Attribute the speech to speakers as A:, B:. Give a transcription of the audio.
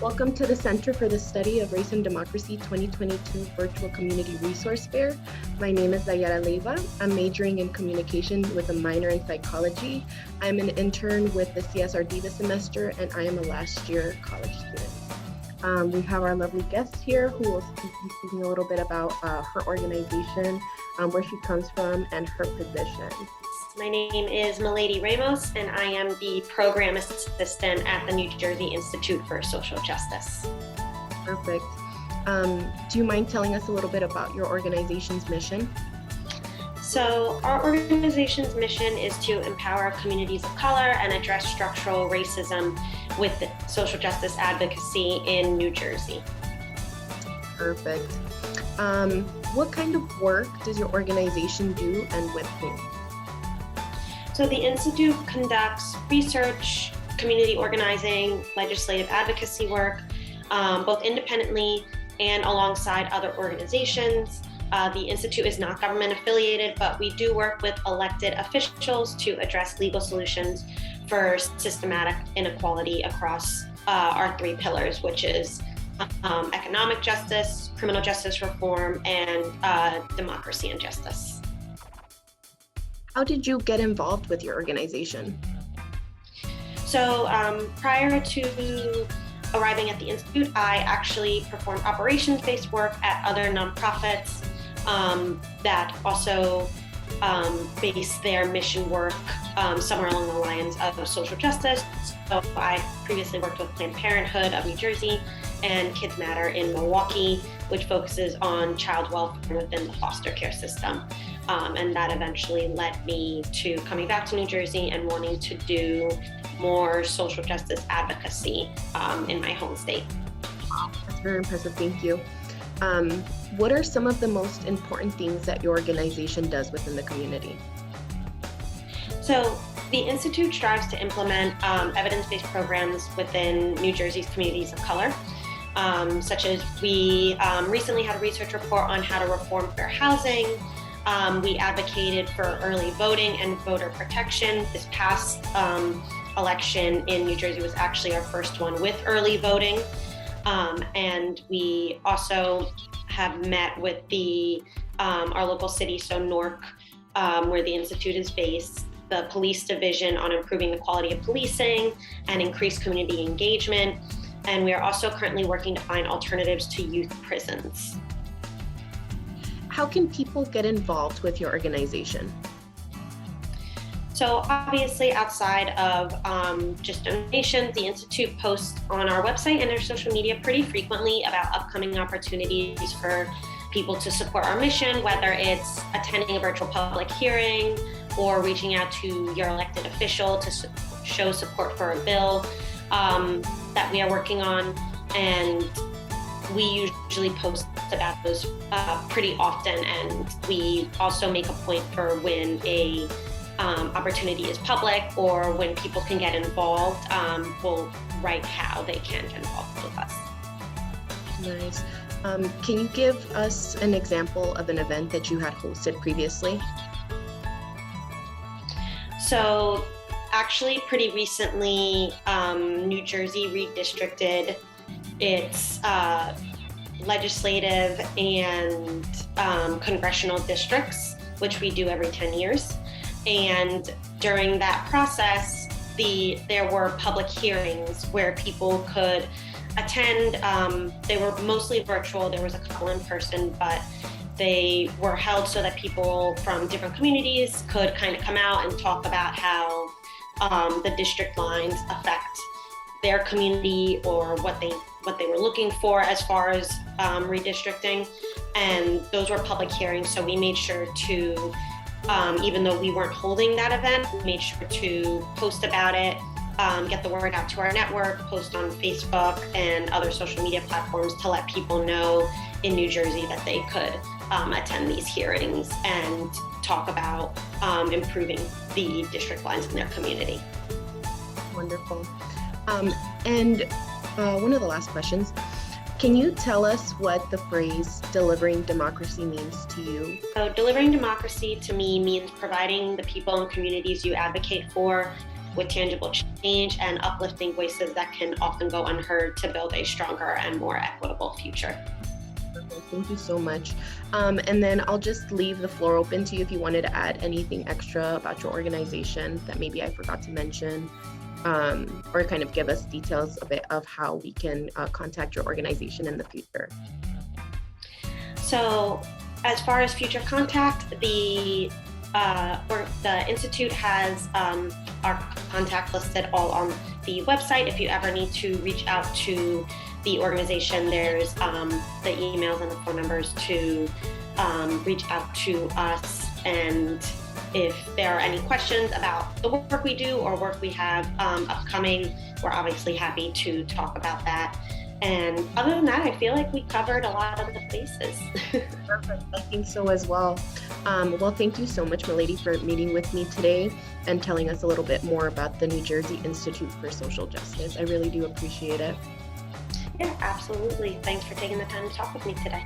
A: Welcome to the Center for the Study of Race and Democracy 2022 Virtual Community Resource Fair. My name is Dayara Leiva. I'm majoring in communication with a minor in psychology. I'm an intern with the CSRD this semester, and I am a last year college student. We have our lovely guest here who will be speaking a little bit about her organization, where she comes from, and her position.
B: My name is Milady Ramos, and I am the program assistant at the New Jersey Institute for Social Justice.
A: Perfect. Do you mind telling us a little bit about your organization's mission?
B: So our organization's mission is to empower communities of color and address structural racism with social justice advocacy in New Jersey. Perfect.
A: What kind of work does your organization do and with whom?
B: So the Institute conducts research, community organizing, legislative advocacy work, both independently and alongside other organizations. The Institute is not government affiliated, but we do work with elected officials to address legal solutions for systematic inequality across our three pillars, which is economic justice, criminal justice reform, and democracy and justice.
A: How did you get involved with your organization?
B: So prior to arriving at the Institute, I actually performed operations-based work at other nonprofits that also base their mission work somewhere along the lines of social justice. So I previously worked with Planned Parenthood of New Jersey and Kids Matter in Milwaukee, which focuses on child welfare within the foster care system. And that eventually led me to coming back to New Jersey and wanting to do more social justice advocacy in my home state.
A: Wow, that's very impressive, thank you. What are some of the most important things that your organization does within the community?
B: So the Institute strives to implement evidence-based programs within New Jersey's communities of color, such as we recently had a research report on how to reform fair housing. We advocated for early voting and voter protection. This past election in New Jersey was actually our first one with early voting. And we also have met with our local city, so Newark, where the Institute is based, the police division on improving the quality of policing and increase community engagement. And we are also currently working to find alternatives to youth prisons.
A: How can people get involved with your organization?
B: So obviously outside of just donations, the Institute posts on our website and our social media pretty frequently about upcoming opportunities for people to support our mission, whether it's attending a virtual public hearing or reaching out to your elected official to show support for a bill that we are working on. And we usually post about those pretty often, and we also make a point for when a opportunity is public or when people can get involved. We'll write how they can get involved with us.
A: Nice. Can you give us an example of an event that you had hosted previously?
B: So actually pretty recently, New Jersey redistricted its legislative and congressional districts, which we do every 10 years. And during that process, there were public hearings where people could attend. They were mostly virtual. There was a couple in person, but they were held so that people from different communities could kind of come out and talk about how the district lines affect their community or what they were looking for as far as redistricting. And those were public hearings, so we made sure to, even though we weren't holding that event, we made sure to post about it, get the word out to our network, post on Facebook and other social media platforms to let people know in New Jersey that they could attend these hearings and talk about improving the district lines in their community.
A: Wonderful. And one of the last questions, can you tell us what the phrase delivering democracy means to you?
B: So delivering democracy to me means providing the people and communities you advocate for with tangible change and uplifting voices that can often go unheard to build a stronger and more equitable future.
A: Okay, thank you so much. And then I'll just leave the floor open to you if you wanted to add anything extra about your organization that maybe I forgot to mention, or kind of give us details a bit of how we can contact your organization in the future.
B: So as far as future contact, the Institute has our contact listed all on the website. If you ever need to reach out to the organization, there's the emails and the phone numbers to reach out to us. And if there are any questions about the work we do or work we have upcoming, we're obviously happy to talk about that. And other than that, I feel like we covered a lot of the bases.
A: Perfect. I think so as well. Well, thank you so much, Milady, for meeting with me today and telling us a little bit more about the New Jersey Institute for Social Justice. I really do appreciate it.
B: Yeah, absolutely. Thanks for taking the time to talk with me today.